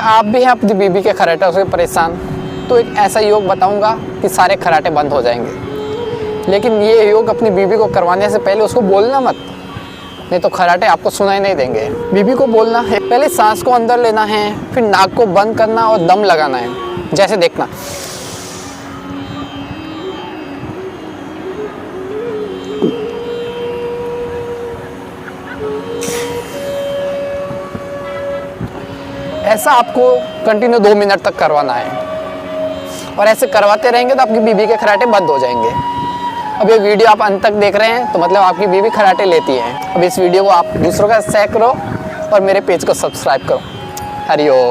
आप भी हैं अपनी बीबी के खर्राटे से परेशान, तो एक ऐसा योग बताऊंगा कि सारे खर्राटे बंद हो जाएंगे। लेकिन ये योग अपनी बीबी को करवाने से पहले उसको बोलना मत, नहीं तो खर्राटे आपको सुनाई नहीं देंगे। बीबी को बोलना है, पहले सांस को अंदर लेना है, फिर नाक को बंद करना और दम लगाना है। जैसे देखना, ऐसा आपको कंटिन्यू 2 मिनट तक करवाना है और ऐसे करवाते रहेंगे तो आपकी बीबी के खर्राटे बंद हो जाएंगे। अब ये वीडियो आप अंत तक देख रहे हैं तो मतलब आपकी बीबी खर्राटे लेती है। अब इस वीडियो को आप दूसरों का शेयर करो और मेरे पेज को सब्सक्राइब करो। हरिओम।